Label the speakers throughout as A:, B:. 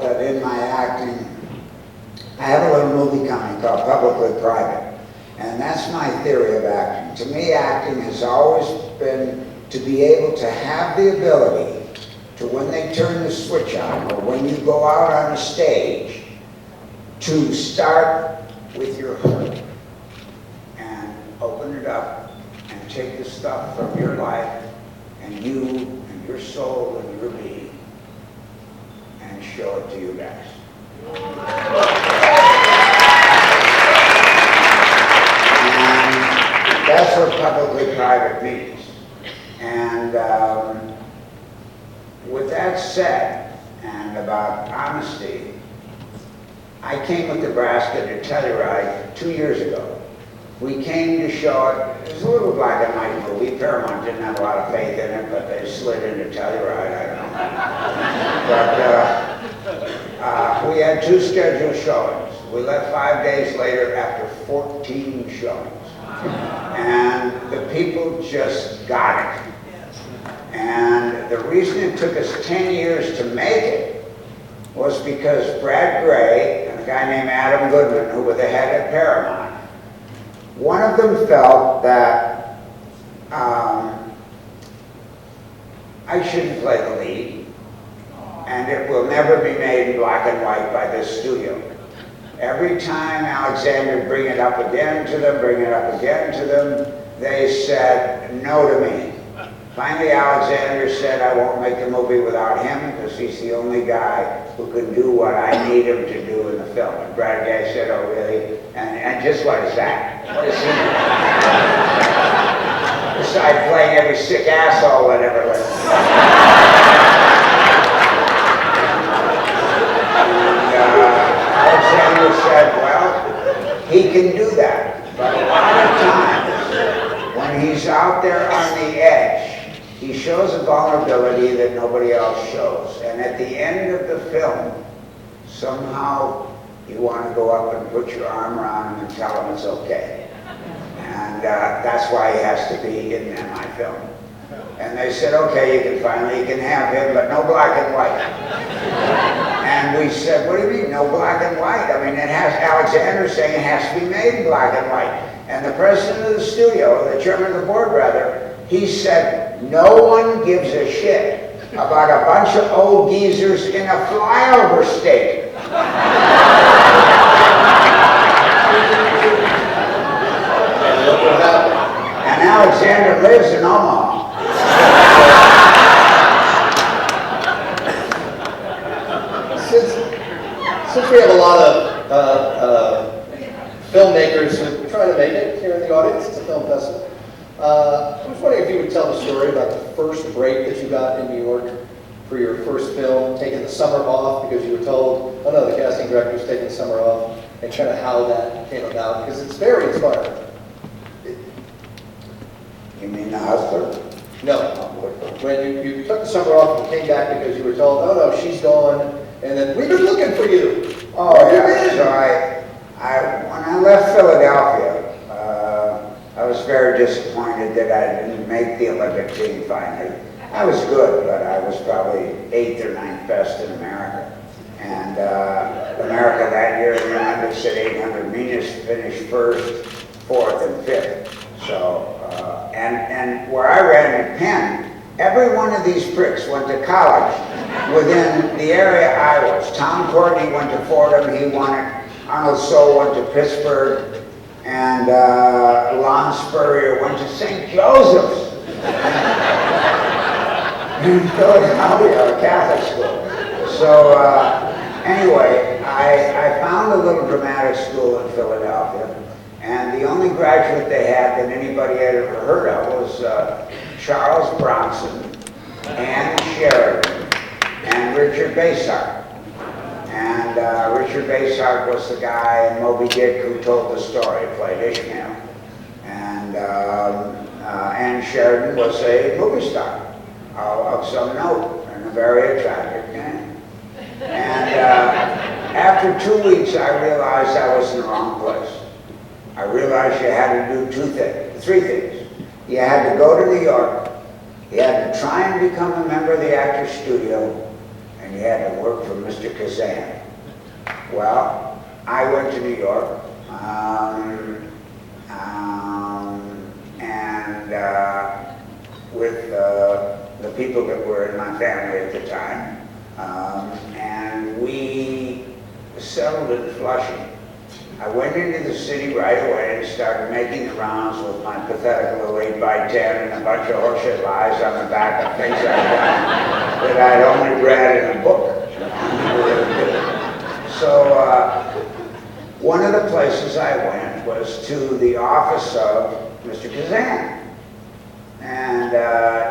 A: that in my acting, I have a little movie coming called Publicly Private, and that's my theory of acting. To me, acting has always been to be able to have the ability to, when they turn the switch on, or when you go out on a stage, to start with your heart and open it up and take the stuff from your life and you and your soul and your being and show it to you guys. And that's what Publicly Private means. And with that said, and about honesty, I came with Nebraska to Telluride 2 years ago. We came to show it. It was a little black and white movie. Paramount didn't have a lot of faith in it, but they slid into Telluride, I don't know. But we had 2 scheduled showings. We left 5 days later after 14 showings. And the people just got it. And the reason it took us 10 years to make it was because Brad Gray and a guy named Adam Goodman, who were the head at Paramount, one of them felt that I shouldn't play the lead, and it will never be made in black and white by this studio. Every time Alexander would bring it up again to them, they said no to me. Finally, Alexander said, I won't make a movie without him because he's the only guy who can do what I need him to do in the film. And Brad Gray said, oh, really? And just what is that? What is he doing? Besides playing every sick asshole that ever lived. And Alexander said, well, he can do that. But a lot of times, when he's out there on the edge, he shows a vulnerability that nobody else shows. And at the end of the film, somehow you want to go up and put your arm around him and tell him it's okay. And that's why he has to be in my film. And they said, okay, you can have him, but no black and white. And we said, what do you mean, no black and white? I mean, Alexander saying it has to be made in black and white. And the president of the studio, the chairman of the board rather, he said, no one gives a shit about a bunch of old geezers in a flyover state.
B: And look what happened.
A: And Alexander lives in Omaha.
B: Since we have a lot of filmmakers who try to make it here in the audience, it's a film festival. I was wondering if you would tell the story about the first break that you got in New York for your first film, taking the summer off because you were told, oh no, the casting director's taking the summer off, and kind of how that came about, because it's very inspiring.
A: You mean The Hustler?
B: No. When you took the summer off and came back because you were told, oh no, she's gone, and then we've been looking for you.
A: Oh yeah, so when I left Philadelphia, I was very disappointed that I didn't make the Olympic team finally. I was good, but I was probably 8th or 9th best in America. And America that year in the Olympics at 800 meters finished 1st, 4th, and 5th. So, and where I ran at Penn, every one of these pricks went to college within the area I was. Tom Courtney went to Fordham, he won it. Arnold Soule went to Pittsburgh. And Lon Spurrier went to St. Joseph's in Philadelphia, a Catholic school. So anyway, I found a little dramatic school in Philadelphia, and the only graduate they had that anybody had ever heard of was Charles Bronson, Ann Sheridan, and Richard Basehart. And Richard Basehart was the guy in Moby Dick who told the story, played Ishmael. And Ann Sheridan was a movie star of some note and a very attractive name. And after 2 weeks, I realized I was in the wrong place. I realized you had to do 3 things. You had to go to New York, you had to try and become a member of the Actors Studio, and and you had to work for Mr. Kazan. Well, I went to New York, with the people that were in my family at the time, and we settled in Flushing. I went into the city right away and started making the rounds with my pathetic little 8x10 and a bunch of horseshit lies on the back of things I'd done that I'd only read in a book. So one of the places I went was to the office of Mr. Kazan. And,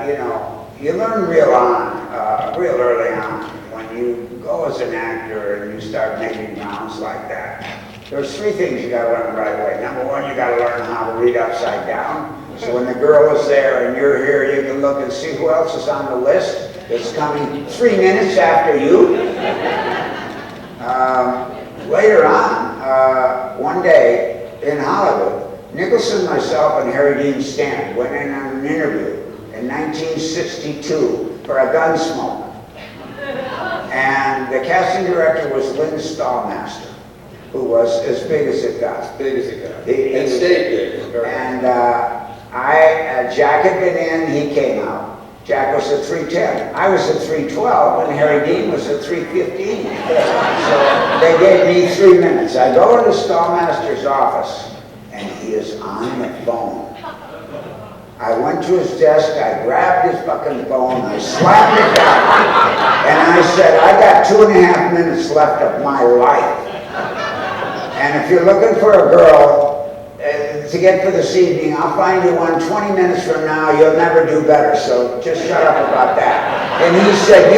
A: you know, you learn real early on when you go as an actor and you start making rounds like that. There's three things you gotta learn right away. Number one, you gotta learn how to read upside down. So when the girl is there and you're here, you can look and see who else is on the list that's coming 3 minutes after you. Later on, one day in Hollywood, Nicholson, myself, and Harry Dean Stanton went in on an interview in 1962 for a Gunsmoke. And the casting director was Lynn Stallmaster, who was as big as it got.
B: As big as it got. And stayed big.
A: And Jack had been in, he came out. Jack was at 310. I was at 312, and Harry Dean was at 315. So they gave me 3 minutes. I go into Stallmaster's office, and he is on the phone. I went to his desk, I grabbed his fucking phone, I slapped it down, and I said, I got 2.5 minutes left of my life. And if you're looking for a girl to get for this evening, I'll find you one 20 minutes from now, you'll never do better, so just shut up about that. And he said,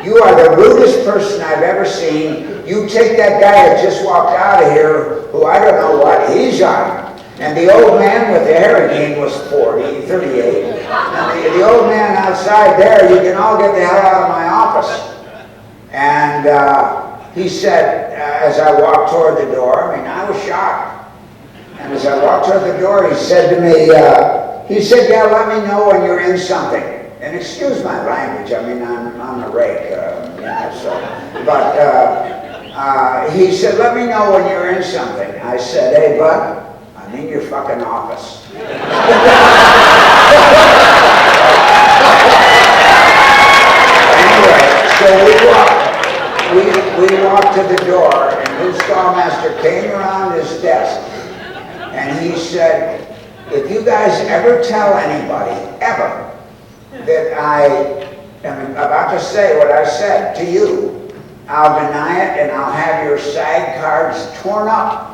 A: you are the rudest person I've ever seen. You take that guy that just walked out of here, who I don't know what he's on. And the old man with the Harry Dean was 40, 38. And the old man outside there, you can all get the hell out of my office. And he said, as I walked toward the door, I mean, I was shocked. And as I walked toward the door, he said to me, yeah, let me know when you're in something. And excuse my language, I mean, I'm a rake, you know, so. But he said, let me know when you're in something. I said, hey, bud, I'm in your fucking office. Anyway, so we walked to the door, and Lou Stallmaster came around his desk, and he said, if you guys ever tell anybody, ever, that I am about to say what I said to you, I'll deny it and I'll have your SAG cards torn up.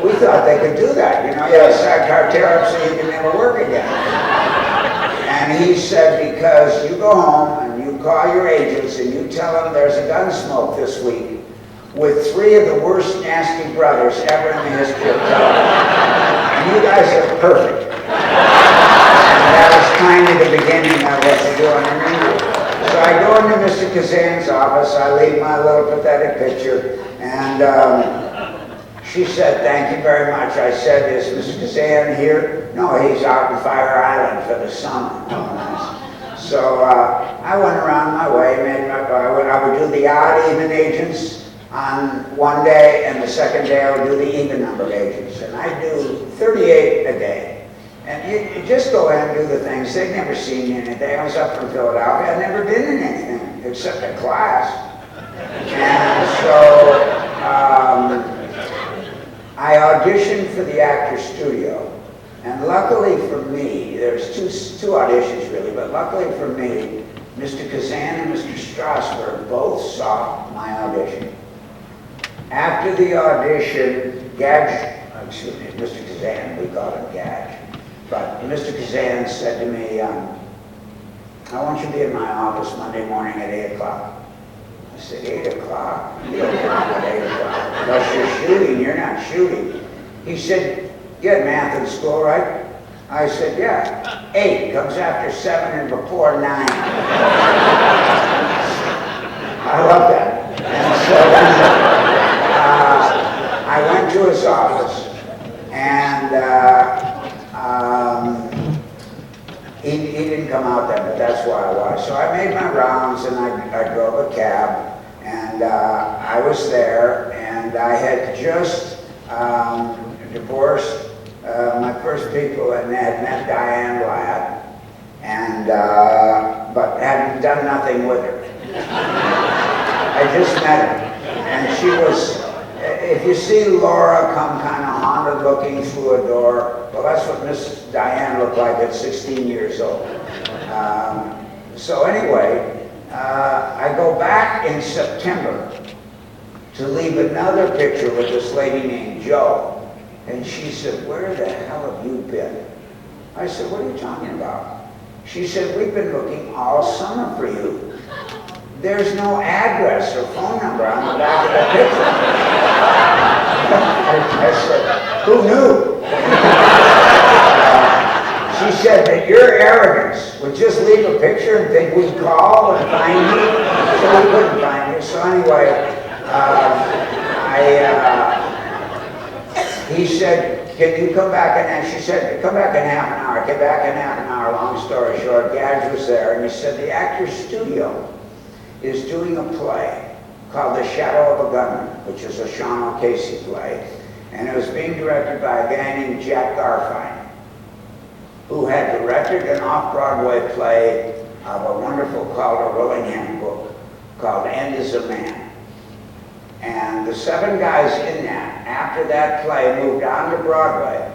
A: We thought they could do that, you know, you have a SAG card tear up so you can never work again. And he said, because you go home and you call your agents and you tell them there's a Gunsmoke this week with 3 of the worst nasty brothers ever in the history of television. And you guys are perfect. And that was kind of the beginning of what to do on an interview. So I go into Mr. Kazan's office, I leave my little pathetic picture, and she said, thank you very much. I said, is Mr. Kazan here? No, he's out in Fire Island for the summer. Oh, nice. So I went around my way, I would do the odd even agents on one day, and the second day I would do the even numbered agents. And I do 38 a day. And you just go ahead and do the things. They'd never seen me anything. I was up from Philadelphia. I'd never been in anything except a class. And so I auditioned for the Actors Studio. And luckily for me, there's two auditions really, but luckily for me, Mr. Kazan and Mr. Strasberg both saw my audition. After the audition, Mr. Kazan, we call him Gage. But Mr. Kazan said to me, I want you to be in my office Monday morning at 8 o'clock. I said, 8 o'clock? You don't come at 8 o'clock. Unless you're shooting, you're not shooting. He said, you had math in school, right? I said, yeah. 8 comes after 7 and before 9. I love that. And so I went to his office, and he didn't come out then, but that's why I was. So I made my rounds, and I drove a cab I was there, and I had just divorced my first people and had met Diane Ladd, and but hadn't done nothing with her. I just met her, and she was, if you see Laura come kind of haunted looking through a door, well, that's what Miss Diane looked like at 16 years old. So anyway, I go back in September to leave another picture with this lady named Jo. And she said, "Where the hell have you been?" I said, "What are you talking about?" She said, "We've been looking all summer for you. There's no address or phone number on the back of the picture." I said, "Who knew?" She said that your arrogance would just leave a picture and think we'd call and find you. So we couldn't find you. So anyway, he said, "Can you come back?" And she said, "Come back in half an hour." I came back in half an hour, long story short. Gadge was there, and he said, "The Actors Studio is doing a play called The Shadow of a Gunman," which is a Sean O'Casey play, and it was being directed by a guy named Jack Garfine, who had directed an off-Broadway play of a wonderful Calder Willingham book called End is a Man. And the 7 guys in that, after that play, moved on to Broadway